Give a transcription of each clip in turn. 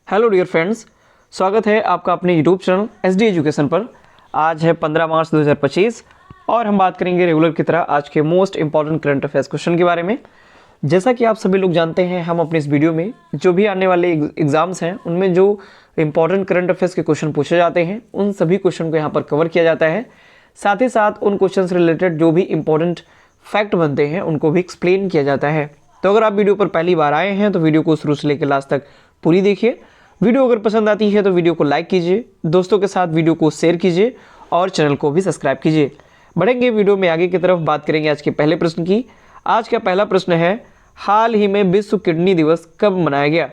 Hello dear friends, स्वागत है आपका अपने यूट्यूब चैनल SD एजुकेशन पर। आज है 15 मार्च 2025 और हम बात करेंगे रेगुलर की तरह आज के most important current affairs question के बारे में। जैसा कि आप सभी लोग जानते हैं, हम अपने इस वीडियो में जो भी आने वाले एग्जाम्स हैं उनमें जो इंपॉर्टेंट करंट अफेयर्स के क्वेश्चन पूछे जाते हैं उन सभी क्वेश्चन को यहाँ पर कवर किया जाता है। साथ ही साथ उन क्वेश्चन से रिलेटेड जो भी इंपॉर्टेंट फैक्ट बनते हैं उनको भी एक्सप्लेन किया जाता है। तो अगर आप वीडियो पर पहली बार आए हैं तो वीडियो को शुरू से लेकर लास्ट तक पूरी देखिए। वीडियो अगर पसंद आती है तो वीडियो को लाइक कीजिए, दोस्तों के साथ वीडियो को शेयर कीजिए और चैनल को भी सब्सक्राइब कीजिए। बढ़ेंगे वीडियो में आगे की तरफ, बात करेंगे आज के पहले प्रश्न की। आज का पहला प्रश्न है, हाल ही में विश्व किडनी दिवस कब मनाया गया?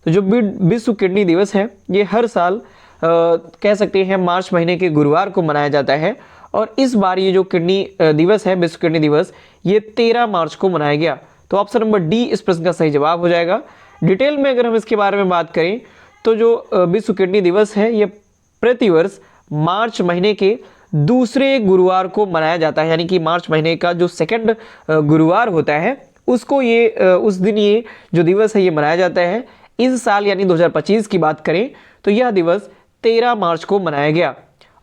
तो जो विश्व किडनी दिवस है ये हर साल कह सकते हैं मार्च महीने के गुरुवार को मनाया जाता है और इस बार ये जो किडनी दिवस है, विश्व किडनी दिवस, ये 13 मार्च को मनाया गया। तो ऑप्शन नंबर डी इस प्रश्न का सही जवाब हो जाएगा। डिटेल में अगर हम इसके बारे में बात करें तो जो विश्व किडनी दिवस है ये प्रतिवर्ष मार्च महीने के दूसरे गुरुवार को मनाया जाता है, यानी कि मार्च महीने का जो सेकंड गुरुवार होता है उसको ये उस दिन ये जो दिवस है ये मनाया जाता है। इस साल यानी 2025 की बात करें तो यह दिवस 13 मार्च को मनाया गया।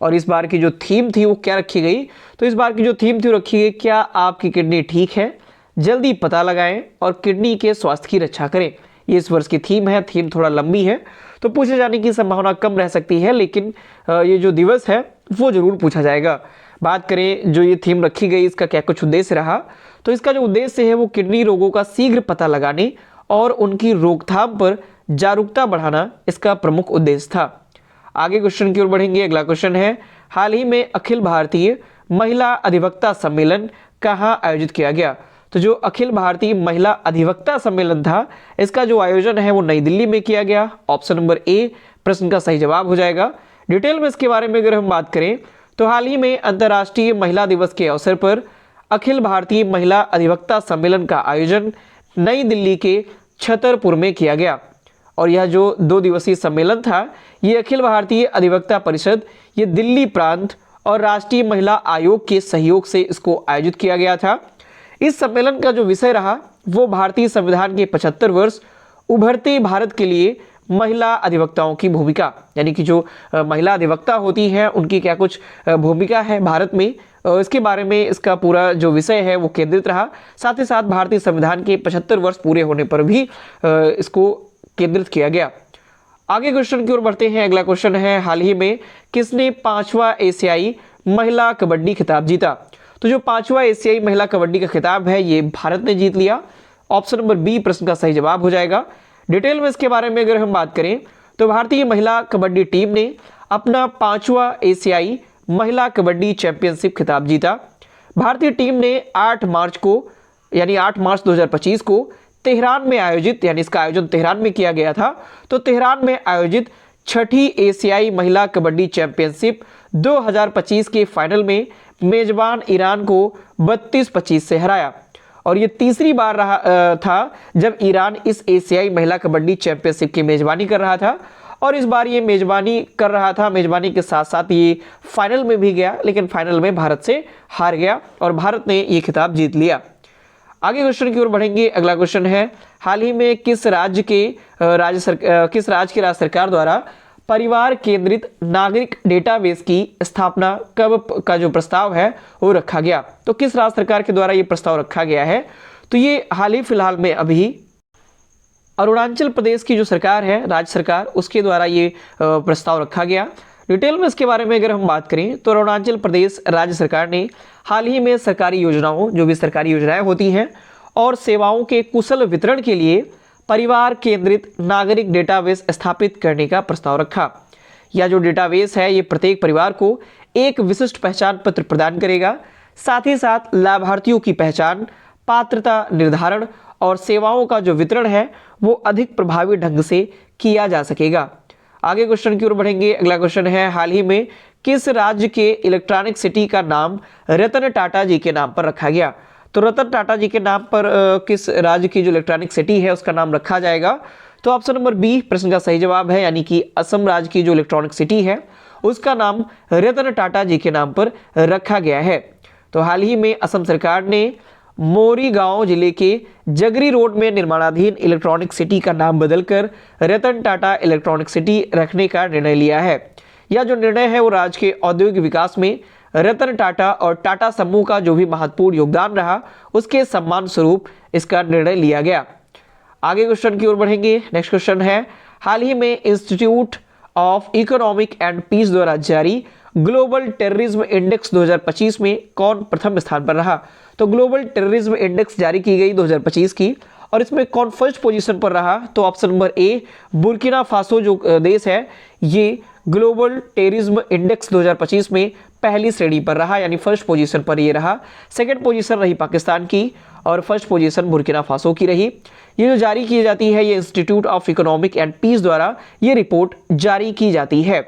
और इस बार की जो थीम थी वो क्या रखी गई? तो इस बार की जो थीम थी वो रखी गई, क्या आपकी किडनी ठीक है, जल्दी पता लगाएं और किडनी के स्वास्थ्य की रक्षा करें। ये इस वर्ष की थीम है। थीम थोड़ा लंबी है तो पूछे जाने की संभावना कम रह सकती है, लेकिन ये जो दिवस है वो जरूर पूछा जाएगा। बात करें जो ये थीम रखी गई इसका क्या कुछ उद्देश्य रहा, तो इसका जो उद्देश्य है वो किडनी रोगों का शीघ्र पता लगाने और उनकी रोकथाम पर जागरूकता बढ़ाना इसका प्रमुख उद्देश्य था। आगे क्वेश्चन की ओर बढ़ेंगे। अगला क्वेश्चन है, हाल ही में अखिल भारतीय महिला अधिवक्ता सम्मेलन कहाँ आयोजित किया गया? तो जो अखिल भारतीय महिला अधिवक्ता सम्मेलन था इसका जो आयोजन है वो नई दिल्ली में किया गया। ऑप्शन नंबर ए प्रश्न का सही जवाब हो जाएगा। डिटेल में इसके बारे में अगर हम बात करें तो हाल ही में अंतर्राष्ट्रीय महिला दिवस के अवसर पर अखिल भारतीय महिला अधिवक्ता सम्मेलन का आयोजन नई दिल्ली के छतरपुर में किया गया। और यह जो 2 दिवसीय सम्मेलन था ये अखिल भारतीय अधिवक्ता परिषद, ये दिल्ली प्रांत और राष्ट्रीय महिला आयोग के सहयोग से इसको आयोजित किया गया था। इस सम्मेलन का जो विषय रहा वो भारतीय संविधान के 75 वर्ष, उभरते भारत के लिए महिला अधिवक्ताओं की भूमिका, यानी कि जो महिला अधिवक्ता होती हैं उनकी क्या कुछ भूमिका है भारत में, इसके बारे में इसका पूरा जो विषय है वो केंद्रित रहा। साथ ही साथ भारतीय संविधान के 75 वर्ष पूरे होने पर भी इसको केंद्रित किया गया। आगे क्वेश्चन की ओर बढ़ते हैं। अगला क्वेश्चन है, हाल ही में किसने 5वां एशियाई महिला कबड्डी खिताब जीता? तो जो 5वां एशियाई महिला कबड्डी का खिताब है ये भारत ने जीत लिया। ऑप्शन नंबर बी प्रश्न का सही जवाब हो जाएगा। डिटेल में इसके बारे में अगर हम बात करें तो भारतीय महिला कबड्डी टीम ने अपना 5वां एशियाई महिला कबड्डी चैंपियनशिप खिताब जीता। भारतीय टीम ने 8 मार्च को यानी 8 मार्च 2025 को तेहरान में आयोजित, यानी इसका आयोजन तेहरान में किया गया था, तो तेहरान में आयोजित 6ठी एशियाई महिला कबड्डी चैंपियनशिप 2025 के फाइनल में मेजबान ईरान को 32-25 से हराया। और ये तीसरी बार रहा था जब ईरान इस एशियाई महिला कबड्डी चैंपियनशिप की मेजबानी कर रहा था और इस बार ये मेजबानी कर रहा था। मेजबानी के साथ साथ ये फाइनल में भी गया, लेकिन फाइनल में भारत से हार गया और भारत ने ये खिताब जीत लिया। आगे क्वेश्चन की ओर बढ़ेंगे। अगला क्वेश्चन है, हाल ही में किस राज्य की राज्य सरकार द्वारा परिवार केंद्रित नागरिक डेटाबेस की स्थापना कब का जो प्रस्ताव है वो रखा गया? तो किस राज्य सरकार के द्वारा ये प्रस्ताव रखा गया है? तो ये हाल ही फिलहाल में अभी अरुणाचल प्रदेश की जो सरकार है, राज्य सरकार, उसके द्वारा ये प्रस्ताव रखा गया। डिटेल में इसके बारे में अगर हम बात करें तो अरुणाचल प्रदेश राज्य सरकार ने हाल ही में सरकारी योजनाओं, जो भी सरकारी योजनाएं होती हैं और सेवाओं के कुशल वितरण के लिए परिवार केंद्रित नागरिक डेटाबेस स्थापित करने का प्रस्ताव रखा। यह जो डेटाबेस है ये प्रत्येक परिवार को एक विशिष्ट पहचान पत्र प्रदान करेगा। साथ ही साथ लाभार्थियों की पहचान, पात्रता निर्धारण और सेवाओं का जो वितरण है वो अधिक प्रभावी ढंग से किया जा सकेगा। आगे क्वेश्चन की ओर बढ़ेंगे। अगला क्वेश्चन है, हाल ही में किस राज्य के इलेक्ट्रॉनिक सिटी का नाम रतन टाटा जी के नाम पर रखा गया? तो रतन टाटा जी के नाम पर किस राज्य की जो इलेक्ट्रॉनिक सिटी है उसका नाम रखा जाएगा? तो ऑप्शन नंबर बी प्रश्न का सही जवाब है, यानी कि असम राज्य की जो इलेक्ट्रॉनिक सिटी है उसका नाम रतन टाटा जी के नाम पर रखा गया है। तो हाल ही में असम सरकार ने मोरीगांव जिले के जगरी रोड में निर्माणाधीन इलेक्ट्रॉनिक सिटी का नाम बदलकर रतन टाटा इलेक्ट्रॉनिक सिटी रखने का निर्णय लिया है। यह जो निर्णय है वो राज्य के औद्योगिक विकास में रतन टाटा और टाटा समूह का जो भी महत्वपूर्ण योगदान रहा उसके सम्मान स्वरूप इसका निर्णय लिया गया। आगे क्वेश्चन की ओर बढ़ेंगे। नेक्स्ट क्वेश्चन है, हाल ही में institute of economic and peace द्वारा जारी ग्लोबल टेररिज्म इंडेक्स 2025 में कौन प्रथम स्थान पर रहा? तो ग्लोबल टेररिज्म इंडेक्स जारी की गई 2025 की, और इसमें कौन फर्स्ट पोजीशन पर रहा? तो option number A, Burkina Faso जो देश है ये ग्लोबल टेररिज्म इंडेक्स 2025 में पहली श्रेणी पर रहा, यानी फर्स्ट पोजीशन पर ये रहा। सेकंड पोजीशन रही पाकिस्तान की और फर्स्ट पोजीशन बुर्किना फासो की रही। ये जो जारी की जाती है ये institute of economic and peace द्वारा ये रिपोर्ट जारी की जाती है।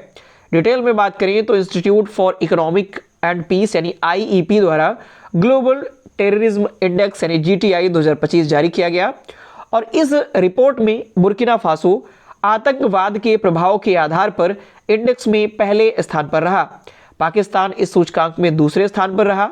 डिटेल में बात करें तो institute for economic and peace यानी IEP द्वारा ग्लोबल टेररिज्म इंडेक्स यानी GTI 2025 जारी किया गया, और इस रिपोर्ट में बुर्किना फासो आतंकवाद के प्रभाव के आधार पर इंडेक्स में पहले स्थान पर रहा। पाकिस्तान इस सूचकांक में दूसरे स्थान पर रहा।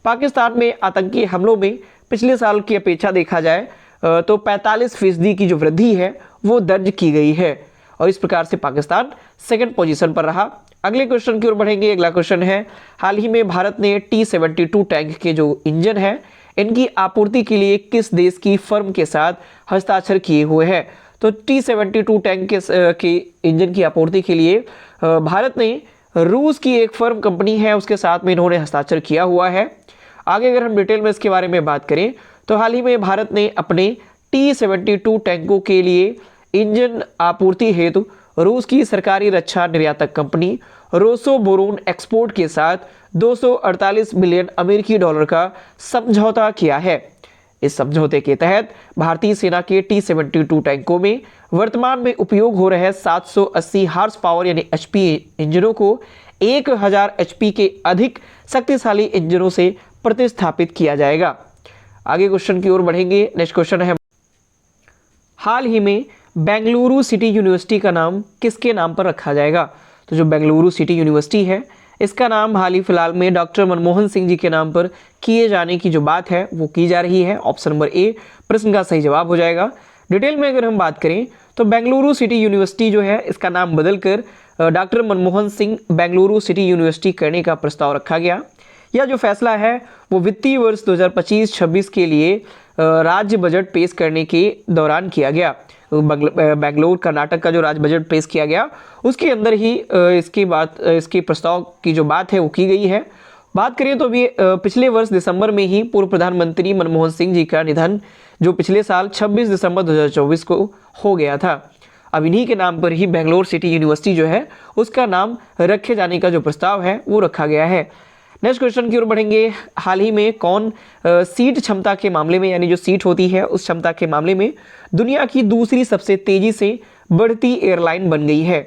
पाकिस्तान में आतंकी हमलों में पिछले साल की अपेक्षा देखा जाए तो 45% की जो वृद्धि है वो दर्ज की गई है, और इस प्रकार से पाकिस्तान सेकंड पोजीशन पर रहा। अगले क्वेश्चन की ओर बढ़ेंगे। अगला क्वेश्चन है, हाल ही में भारत ने T-72 टैंक के जो इंजन है इनकी आपूर्ति के लिए किस देश की फर्म के साथ हस्ताक्षर किए हुए हैं? तो T-72 टैंक के इंजन की आपूर्ति के लिए भारत ने रूस की एक फर्म कंपनी है उसके साथ में इन्होंने हस्ताक्षर किया हुआ है। आगे अगर हम डिटेल में इसके बारे में बात करें तो हाल ही में भारत ने अपने T-72 टैंकों के लिए इंजन आपूर्ति हेतु रूस की सरकारी रक्षा निर्यातक कंपनी रोसोबोरोन एक्सपोर्ट के साथ 248 मिलियन अमेरिकी डॉलर का समझौता किया है। इस समझौते के तहत भारतीय सेना के T-72 टैंकों में वर्तमान में उपयोग हो रहे 780 हार्स पावर यानी HP इंजनों को 1000 HP के अधिक शक्तिशाली इंजनों से प्रतिस्थापित किया जाएगा। आगे क्वेश्चन की ओर बढ़ेंगे। नेक्स्ट क्वेश्चन है, हाल ही में बेंगलुरु सिटी यूनिवर्सिटी का नाम किसके नाम पर रखा जाएगा? तो जो बेंगलुरु सिटी यूनिवर्सिटी है इसका नाम हाल ही फिलहाल में डॉक्टर मनमोहन सिंह जी के नाम पर किए जाने की जो बात है वो की जा रही है। ऑप्शन नंबर ए प्रश्न का सही जवाब हो जाएगा। डिटेल में अगर हम बात करें तो बेंगलुरु सिटी यूनिवर्सिटी जो है इसका नाम बदलकर doctor Manmohan Singh Bengaluru city university करने का प्रस्ताव रखा गया। यह जो फैसला है वो वित्तीय वर्ष 2025-26 के लिए राज्य बजट पेश करने के दौरान किया गया। बेंगलोर कर्नाटक का जो राज्य बजट पेश किया गया उसके अंदर ही इसके प्रस्ताव की जो बात है वो की गई है। बात करें तो अभी पिछले वर्ष दिसंबर में ही पूर्व प्रधानमंत्री मनमोहन सिंह जी का निधन जो पिछले साल 26 दिसंबर 2024 को हो गया था। अब इन्हीं के नाम पर ही बेंगलोर सिटी यूनिवर्सिटी जो है उसका नाम रखे जाने का जो प्रस्ताव है वो रखा गया है। नेक्स्ट क्वेश्चन की ओर बढ़ेंगे। हाल ही में कौन सीट क्षमता के मामले में यानी जो सीट होती है उस क्षमता के मामले में दुनिया की दूसरी सबसे तेजी से बढ़ती एयरलाइन बन गई है?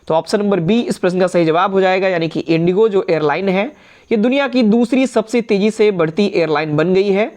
तो ऑप्शन नंबर बी इस प्रश्न का सही जवाब हो जाएगा, यानी कि इंडिगो जो एयरलाइन है ये दुनिया की दूसरी सबसे तेजी से बढ़ती एयरलाइन बन गई है।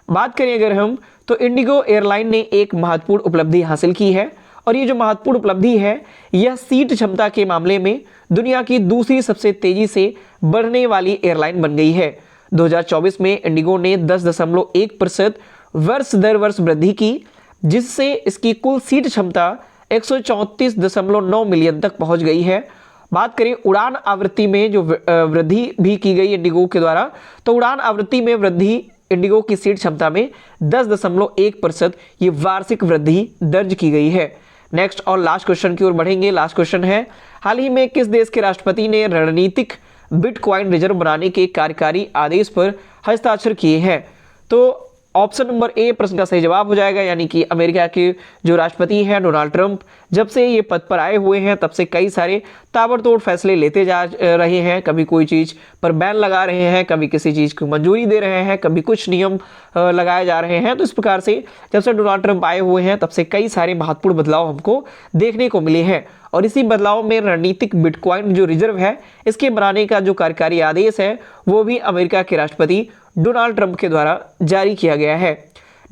बात करें अगर हम तो इंडिगो एयरलाइन ने एक महत्वपूर्ण उपलब्धि हासिल की है, और ये जो महत्वपूर्ण उपलब्धि है यह सीट क्षमता के मामले में दुनिया की दूसरी सबसे तेजी से बढ़ने वाली एयरलाइन बन गई है। 2024 में इंडिगो ने 10.1% वर्ष दर वर्ष वृद्धि की, जिससे इसकी कुल सीट क्षमता 134.9 मिलियन तक पहुंच गई है। बात करें उड़ान आवृत्ति में जो वृद्धि भी की गई इंडिगो के द्वारा, तो उड़ान आवृत्ति में वृद्धि इंडिगो की सीट क्षमता में 10.1% ये वार्षिक वृद्धि दर्ज की गई है। नेक्स्ट और लास्ट क्वेश्चन की ओर बढ़ेंगे। लास्ट क्वेश्चन है, हाल ही में किस देश के राष्ट्रपति ने रणनीतिक बिटकॉइन रिजर्व बनाने के कार्यकारी आदेश पर हस्ताक्षर किए हैं? तो ऑप्शन नंबर ए प्रश्न का सही जवाब हो जाएगा, यानी कि अमेरिका के जो राष्ट्रपति हैं डोनाल्ड ट्रंप जब से ये पद पर आए हुए हैं तब से कई सारे ताबड़तोड़ फैसले लेते जा रहे हैं। कभी कोई चीज़ पर बैन लगा रहे हैं, कभी किसी चीज़ को मंजूरी दे रहे हैं, कभी कुछ नियम लगाए जा रहे हैं। तो इस प्रकार से जब से डोनाल्ड ट्रंप आए हुए हैं तब से कई सारे महत्वपूर्ण बदलाव हमको देखने को मिले हैं, और इसी बदलाव में रणनीतिक बिटकॉइन जो रिजर्व है इसके बनाने का जो कार्यकारी आदेश है वो भी अमेरिका के राष्ट्रपति डोनाल्ड ट्रंप के द्वारा जारी किया गया है।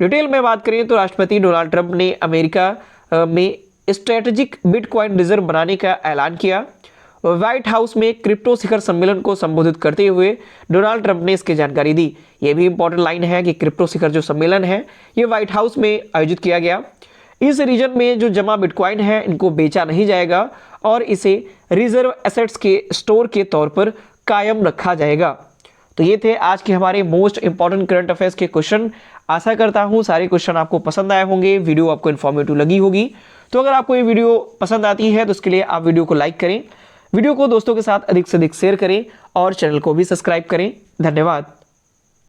डिटेल में बात करें तो राष्ट्रपति डोनाल्ड ट्रंप ने अमेरिका में स्ट्रेटेजिक बिटकॉइन रिजर्व बनाने का ऐलान किया। व्हाइट हाउस में क्रिप्टो शिखर सम्मेलन को संबोधित करते हुए डोनाल्ड ट्रंप ने इसकी जानकारी दी। ये भी इंपॉर्टेंट लाइन है कि क्रिप्टो शिखर जो सम्मेलन है ये व्हाइट हाउस में आयोजित किया गया। इस रीजन में जो जमा बिटकॉइन है इनको बेचा नहीं जाएगा और इसे रिजर्व एसेट्स के स्टोर के तौर पर कायम रखा जाएगा। तो ये थे आज के हमारे मोस्ट इंपॉर्टेंट करंट अफेयर्स के क्वेश्चन। आशा करता हूँ सारे क्वेश्चन आपको पसंद आए होंगे, वीडियो आपको इन्फॉर्मेटिव लगी होगी। तो अगर आपको ये वीडियो पसंद आती है तो उसके लिए आप वीडियो को लाइक करें, वीडियो को दोस्तों के साथ अधिक से अधिक शेयर करें और चैनल को भी सब्सक्राइब करें। धन्यवाद।